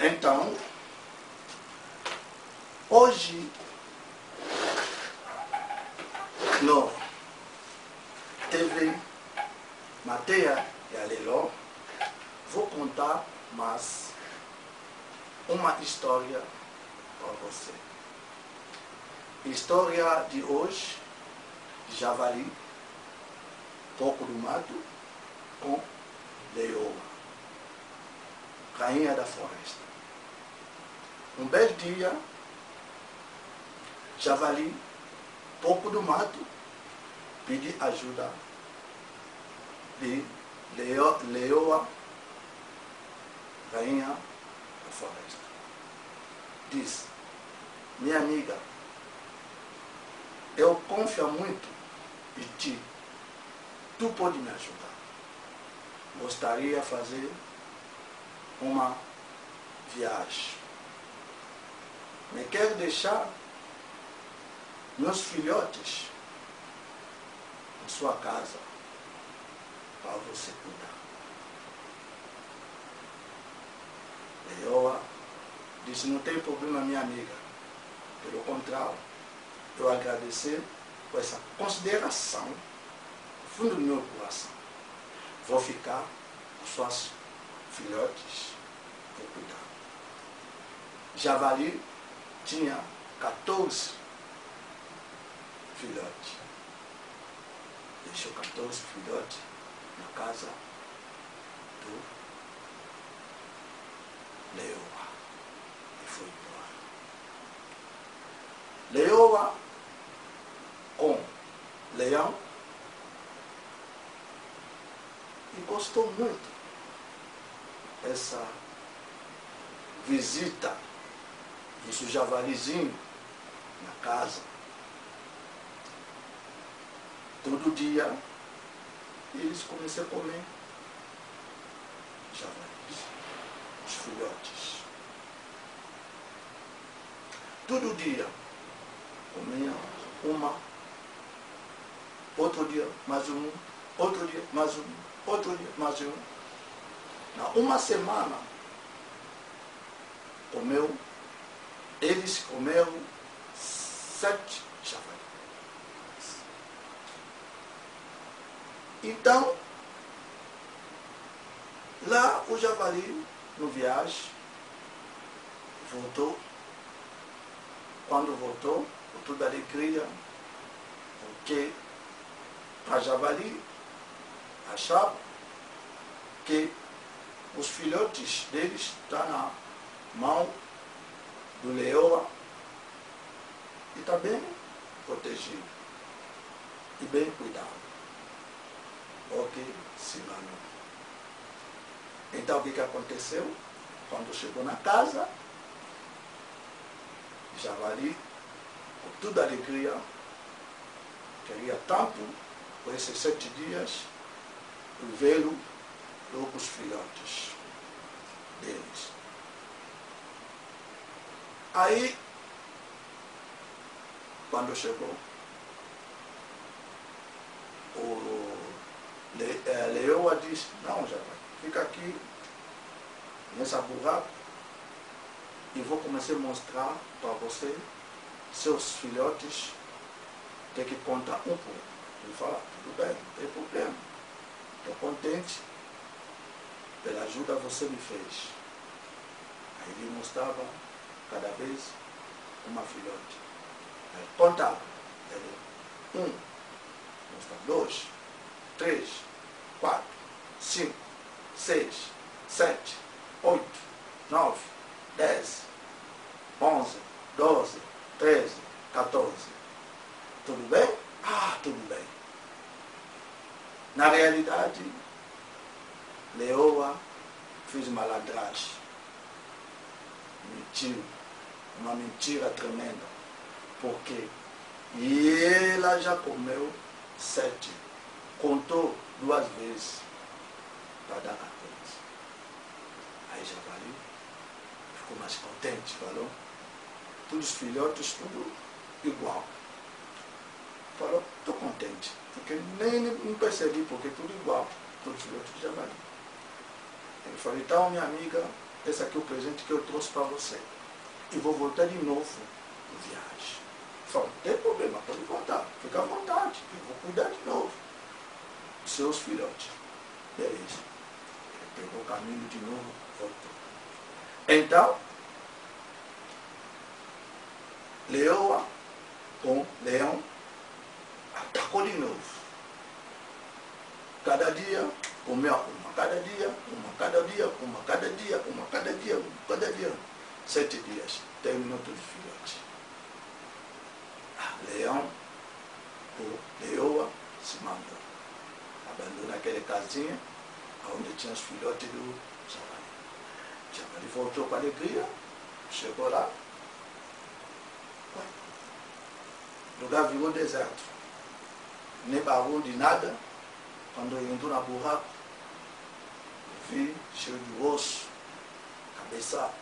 Então, hoje, no TV Mateia e Aleló, vou contar mais uma história para você. História de hoje, javali, porco do mato, com leoa, rainha da floresta. Um belo dia, javali, porco do mato, pede ajuda de leoa, rainha da floresta. Diz: minha amiga, eu confio muito em ti. Tu pode me ajudar. Gostaria de fazer uma viagem. Me quer deixar meus filhotes em sua casa para você cuidar. Leoa disse: não tem problema, minha amiga. Pelo contrário, eu agradecer por essa consideração do fundo do meu coração. Vou ficar com suas filhotes por cuidar. Javali tinha 14 filhotes. Deixou 14 filhotes na casa do leoa e foi embora. Leoa com leão e gostou muito essa visita desse javalizinho na casa. Todo dia eles começaram a comer javalis, os filhotes. Todo dia comiam uma, outro dia mais um, outro dia mais um, outro dia mais um. Na uma semana eles comeram 7 javalis. Então, lá o javali, no viagem, voltou. Quando voltou, com toda alegria, porque a javali achava que os filhotes deles estão na mão do leoa e está bem protegido e bem cuidado. Ok, se enganou. Então o que aconteceu? Quando chegou na casa, javali, com toda alegria, queria tanto, por esses 7 dias, vê-lo logo os filhotes deles. Aí, quando chegou, a leoa disse: não, javali, fica aqui nessa buraco e vou começar a mostrar para você seus filhotes, tem que contar um por um. Ele fala: tudo bem, não tem problema, estou contente pela ajuda que você me fez. Aí ele mostrava cada vez uma filhote. Ele contava. Ele, 1, mostrava 2, 3, 4, 5, 6, 7, 8, 9, 10, 11, 12, 13, 14. Tudo bem? Ah, tudo bem. Na realidade, leoa fez malandragem, mentiu uma mentira tremenda. Porque ela já comeu 7. Contou 2 vezes para dar a 3. Aí Javali ficou mais contente, falou. Todos os filhotes, tudo igual. Falou, estou contente. Porque nem percebi, porque tudo igual. Todos os filhotes de Javali. Ele falou, então minha amiga, esse aqui é o presente que eu trouxe para você. E vou voltar de novo no viagem. Falou, não tem problema, pode voltar. Fica à vontade, eu vou cuidar de novo dos seus filhotes. Beleza. Ele pegou o caminho de novo, voltou. Então, Leoa com Leão atacou de novo. Cada dia, comeu uma, cada dia, uma, cada dia, uma, cada dia, uma, cada dia, cada dia. 7 dias, terminou todos os filhotes. Leão, ou Leoa, se mandou. Abandonou aquela casinha, onde tinha os filhotes do Javali. Javali voltou com alegria, chegou lá. O lugar virou deserto. Nem barulho de nada. Quando eu entrou na burraco, vi cheio de osso, cabeça,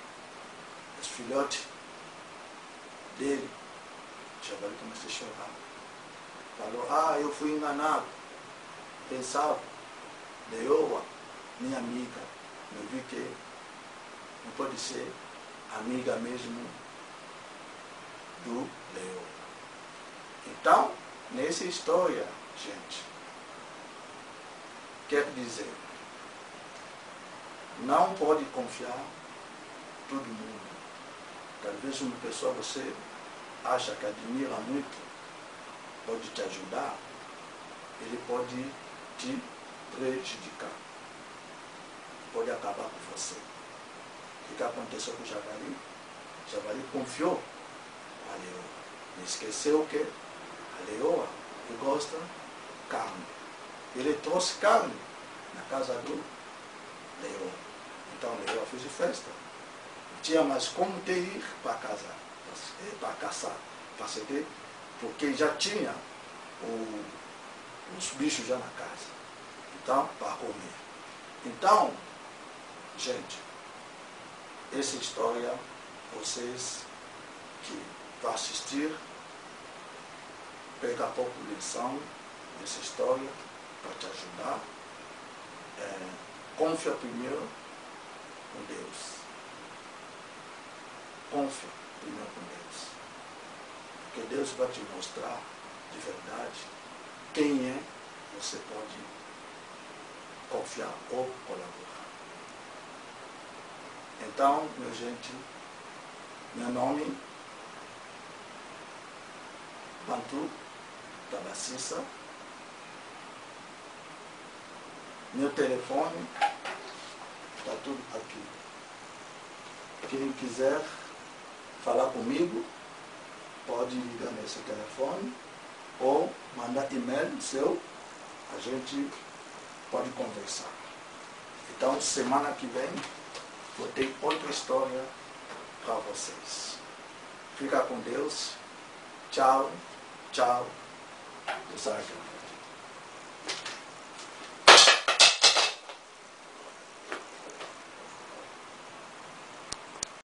os filhotes dele. Javali começou a chorar. Falou, eu fui enganado. Pensava, Leoa, minha amiga, eu vi que não pode ser amiga mesmo do Leoa. Então, nessa história, gente, quer dizer, não pode confiar em todo mundo. Talvez uma pessoa você acha que admira muito, pode te ajudar, ele pode te prejudicar, pode acabar com você. O que aconteceu com o Javali? O Javali confiou a Leoa. Não esqueceu que a Leoa gosta de carne. Ele trouxe carne na casa do Leoa. Então Leoa fez festa. Não tinha mais como ter ir para casa, para caçar, porque já tinha os bichos já na casa. Então, para comer. Então, gente, essa história, vocês que vão assistir, pega pouco lição nessa história para te ajudar. Confia primeiro com Deus. Confia primeiro com Deus. Porque Deus vai te mostrar de verdade quem é você pode confiar ou colaborar. Então, minha gente, meu nome Bantu Tabacissa. Meu telefone está tudo aqui. Quem quiser falar comigo, pode ligar nesse telefone ou mandar e-mail seu, a gente pode conversar. Então, semana que vem, vou ter outra história para vocês. Fica com Deus. Tchau, tchau.